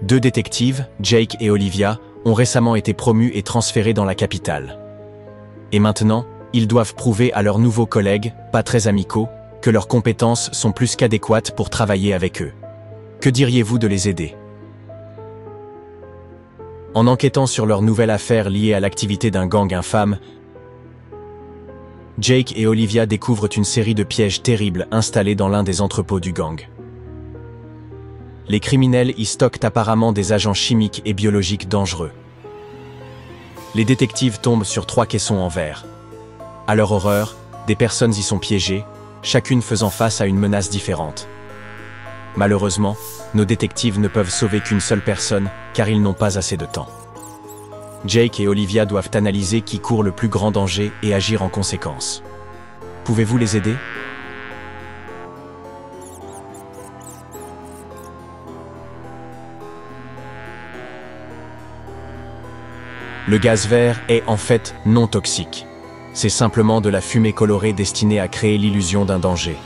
2 détectives, Jake et Olivia, ont récemment été promus et transférés dans la capitale. Et maintenant, ils doivent prouver à leurs nouveaux collègues, pas très amicaux, que leurs compétences sont plus qu'adéquates pour travailler avec eux. Que diriez-vous de les aider? En enquêtant sur leur nouvelle affaire liée à l'activité d'un gang infâme, Jake et Olivia découvrent une série de pièges terribles installés dans l'un des entrepôts du gang. Les criminels y stockent apparemment des agents chimiques et biologiques dangereux. Les détectives tombent sur 3 caissons en verre. À leur horreur, des personnes y sont piégées, chacune faisant face à une menace différente. Malheureusement, nos détectives ne peuvent sauver qu'une seule personne, car ils n'ont pas assez de temps. Jake et Olivia doivent analyser qui court le plus grand danger et agir en conséquence. Pouvez-vous les aider? Le gaz vert est en fait non toxique. C'est simplement de la fumée colorée destinée à créer l'illusion d'un danger.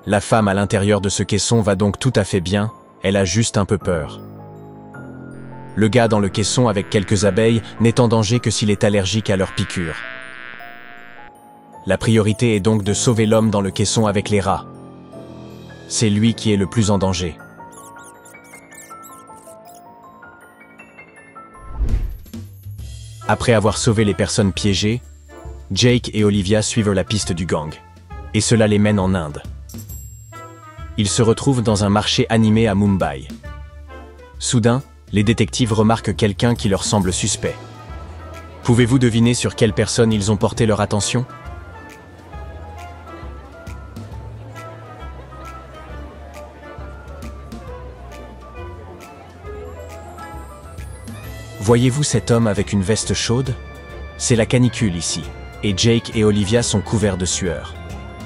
La femme à l'intérieur de ce caisson va donc tout à fait bien, elle a juste un peu peur. Le gars dans le caisson avec quelques abeilles n'est en danger que s'il est allergique à leurs piqûres. La priorité est donc de sauver l'homme dans le caisson avec les rats. C'est lui qui est le plus en danger. Après avoir sauvé les personnes piégées, Jake et Olivia suivent la piste du gang. Et cela les mène en Inde. Ils se retrouvent dans un marché animé à Mumbai. Soudain, les détectives remarquent quelqu'un qui leur semble suspect. Pouvez-vous deviner sur quelle personne ils ont porté leur attention? Voyez-vous cet homme avec une veste chaude? C'est la canicule ici, et Jake et Olivia sont couverts de sueur.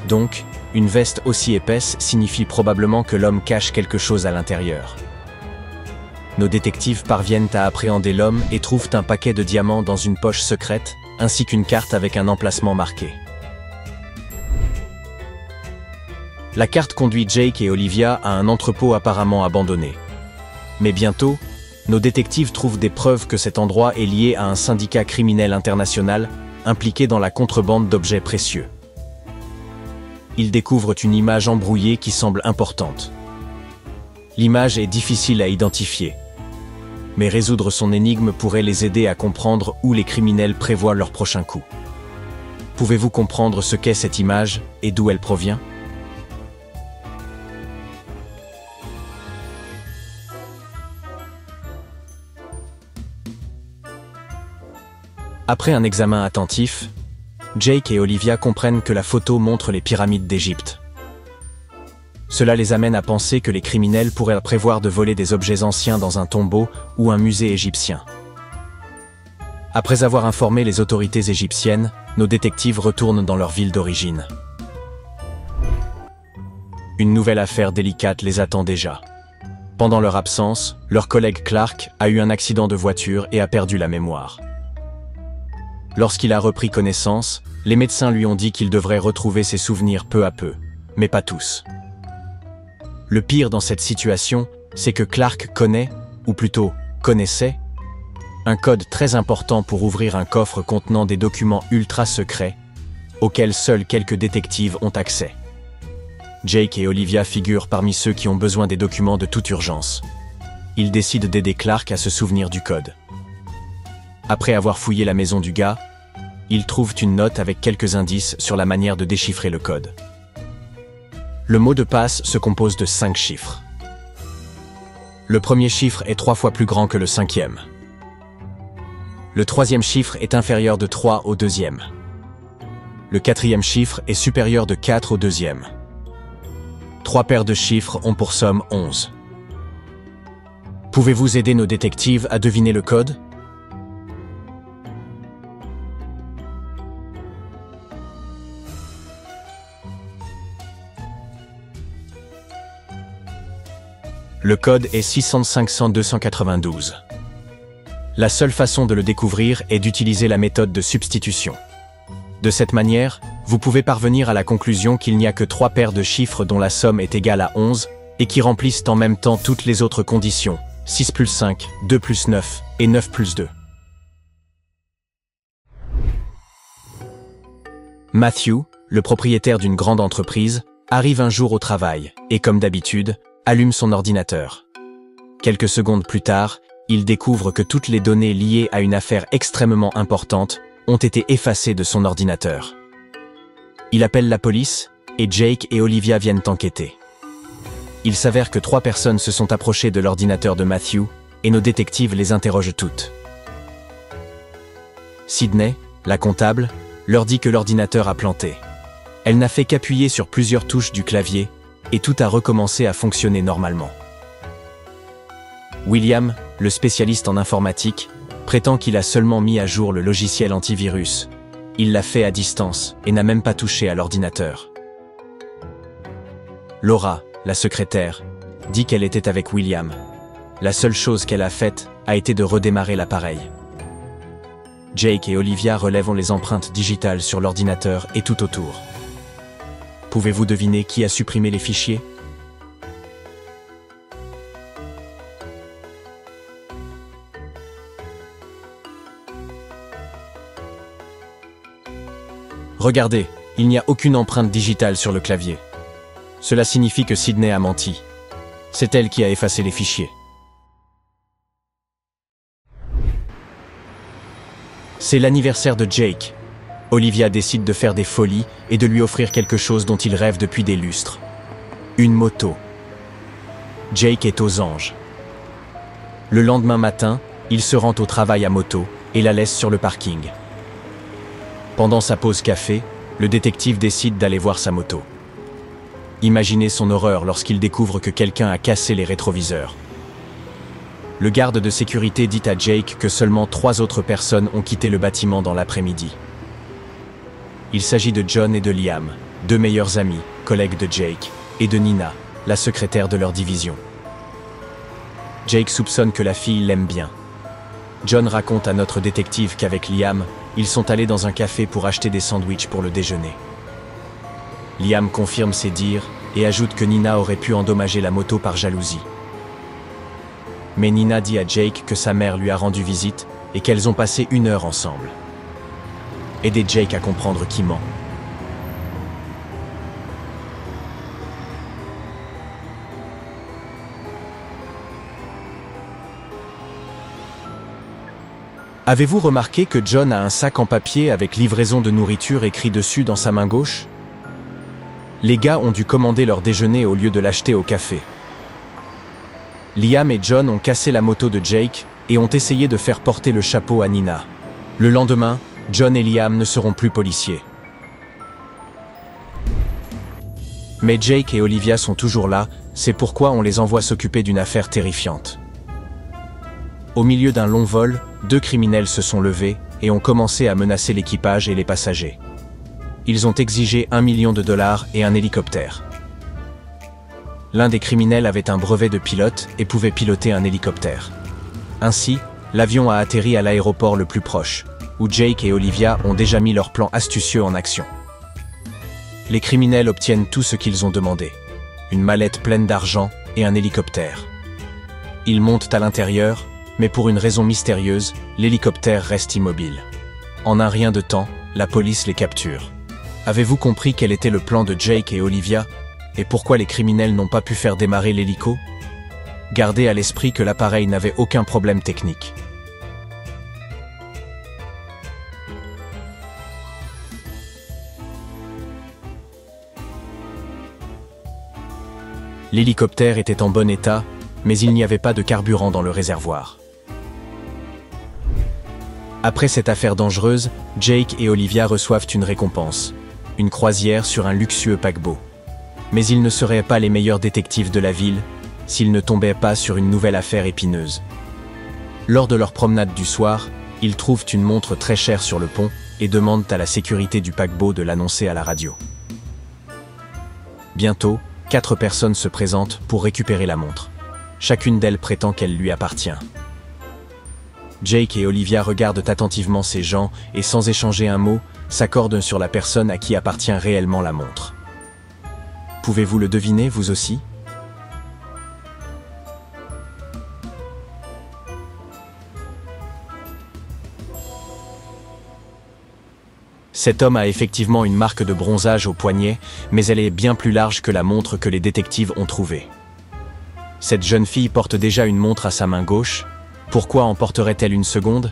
Donc, une veste aussi épaisse signifie probablement que l'homme cache quelque chose à l'intérieur. Nos détectives parviennent à appréhender l'homme et trouvent un paquet de diamants dans une poche secrète, ainsi qu'une carte avec un emplacement marqué. La carte conduit Jake et Olivia à un entrepôt apparemment abandonné. Mais bientôt, nos détectives trouvent des preuves que cet endroit est lié à un syndicat criminel international impliqué dans la contrebande d'objets précieux. Ils découvrent une image embrouillée qui semble importante. L'image est difficile à identifier, mais résoudre son énigme pourrait les aider à comprendre où les criminels prévoient leur prochain coup. Pouvez-vous comprendre ce qu'est cette image et d'où elle provient? Après un examen attentif, Jake et Olivia comprennent que la photo montre les pyramides d'Égypte. Cela les amène à penser que les criminels pourraient prévoir de voler des objets anciens dans un tombeau ou un musée égyptien. Après avoir informé les autorités égyptiennes, nos détectives retournent dans leur ville d'origine. Une nouvelle affaire délicate les attend déjà. Pendant leur absence, leur collègue Clark a eu un accident de voiture et a perdu la mémoire. Lorsqu'il a repris connaissance, les médecins lui ont dit qu'il devrait retrouver ses souvenirs peu à peu, mais pas tous. Le pire dans cette situation, c'est que Clark connaît, ou plutôt connaissait, un code très important pour ouvrir un coffre contenant des documents ultra secrets, auxquels seuls quelques détectives ont accès. Jake et Olivia figurent parmi ceux qui ont besoin des documents de toute urgence. Ils décident d'aider Clark à se souvenir du code. Après avoir fouillé la maison du gars, ils trouvent une note avec quelques indices sur la manière de déchiffrer le code. Le mot de passe se compose de 5 chiffres. Le premier chiffre est 3 fois plus grand que le 5e. Le 3e chiffre est inférieur de 3 au 2e. Le 4e chiffre est supérieur de 4 au 2e. 3 paires de chiffres ont pour somme 11. Pouvez-vous aider nos détectives à deviner le code? Le code est 600-500-292. La seule façon de le découvrir est d'utiliser la méthode de substitution. De cette manière, vous pouvez parvenir à la conclusion qu'il n'y a que 3 paires de chiffres dont la somme est égale à 11, et qui remplissent en même temps toutes les autres conditions, 6 plus 5, 2 plus 9 et 9 plus 2. Matthew, le propriétaire d'une grande entreprise, arrive un jour au travail et, comme d'habitude, allume son ordinateur. Quelques secondes plus tard, il découvre que toutes les données liées à une affaire extrêmement importante ont été effacées de son ordinateur. Il appelle la police et Jake et Olivia viennent enquêter. Il s'avère que 3 personnes se sont approchées de l'ordinateur de Matthew et nos détectives les interrogent toutes. Sydney, la comptable, leur dit que l'ordinateur a planté. Elle n'a fait qu'appuyer sur plusieurs touches du clavier et tout a recommencé à fonctionner normalement. William, le spécialiste en informatique, prétend qu'il a seulement mis à jour le logiciel antivirus. Il l'a fait à distance et n'a même pas touché à l'ordinateur. Laura, la secrétaire, dit qu'elle était avec William. La seule chose qu'elle a faite a été de redémarrer l'appareil. Jake et Olivia relèvent les empreintes digitales sur l'ordinateur et tout autour. Pouvez-vous deviner qui a supprimé les fichiers ? Regardez, il n'y a aucune empreinte digitale sur le clavier. Cela signifie que Sydney a menti. C'est elle qui a effacé les fichiers. C'est l'anniversaire de Jake. Olivia décide de faire des folies et de lui offrir quelque chose dont il rêve depuis des lustres. Une moto. Jake est aux anges. Le lendemain matin, il se rend au travail à moto et la laisse sur le parking. Pendant sa pause café, le détective décide d'aller voir sa moto. Imaginez son horreur lorsqu'il découvre que quelqu'un a cassé les rétroviseurs. Le garde de sécurité dit à Jake que seulement 3 autres personnes ont quitté le bâtiment dans l'après-midi. Il s'agit de John et de Liam, 2 meilleurs amis, collègues de Jake, et de Nina, la secrétaire de leur division. Jake soupçonne que la fille l'aime bien. John raconte à notre détective qu'avec Liam, ils sont allés dans un café pour acheter des sandwichs pour le déjeuner. Liam confirme ses dires et ajoute que Nina aurait pu endommager la moto par jalousie. Mais Nina dit à Jake que sa mère lui a rendu visite et qu'elles ont passé 1 heure ensemble. Aidez Jake à comprendre qui ment. Avez-vous remarqué que John a un sac en papier avec livraison de nourriture écrit dessus dans sa main gauche? Les gars ont dû commander leur déjeuner au lieu de l'acheter au café. Liam et John ont cassé la moto de Jake et ont essayé de faire porter le chapeau à Nina. Le lendemain, John et Liam ne seront plus policiers. Mais Jake et Olivia sont toujours là, c'est pourquoi on les envoie s'occuper d'une affaire terrifiante. Au milieu d'un long vol, 2 criminels se sont levés et ont commencé à menacer l'équipage et les passagers. Ils ont exigé $1 million et un hélicoptère. L'un des criminels avait un brevet de pilote et pouvait piloter un hélicoptère. Ainsi, l'avion a atterri à l'aéroport le plus proche, où Jake et Olivia ont déjà mis leur plan astucieux en action. Les criminels obtiennent tout ce qu'ils ont demandé. Une mallette pleine d'argent et un hélicoptère. Ils montent à l'intérieur, mais pour une raison mystérieuse, l'hélicoptère reste immobile. En un rien de temps, la police les capture. Avez-vous compris quel était le plan de Jake et Olivia, et pourquoi les criminels n'ont pas pu faire démarrer l'hélico? Gardez à l'esprit que l'appareil n'avait aucun problème technique. L'hélicoptère était en bon état, mais il n'y avait pas de carburant dans le réservoir. Après cette affaire dangereuse, Jake et Olivia reçoivent une récompense, une croisière sur un luxueux paquebot. Mais ils ne seraient pas les meilleurs détectives de la ville s'ils ne tombaient pas sur une nouvelle affaire épineuse. Lors de leur promenade du soir, ils trouvent une montre très chère sur le pont et demandent à la sécurité du paquebot de l'annoncer à la radio. Bientôt, 4 personnes se présentent pour récupérer la montre. Chacune d'elles prétend qu'elle lui appartient. Jake et Olivia regardent attentivement ces gens et sans échanger un mot, s'accordent sur la personne à qui appartient réellement la montre. Pouvez-vous le deviner, vous aussi? Cet homme a effectivement une marque de bronzage au poignet, mais elle est bien plus large que la montre que les détectives ont trouvée. Cette jeune fille porte déjà une montre à sa main gauche. Pourquoi en porterait-elle une seconde?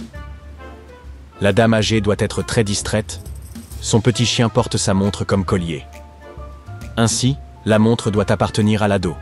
La dame âgée doit être très distraite. Son petit chien porte sa montre comme collier. Ainsi, la montre doit appartenir à l'ado.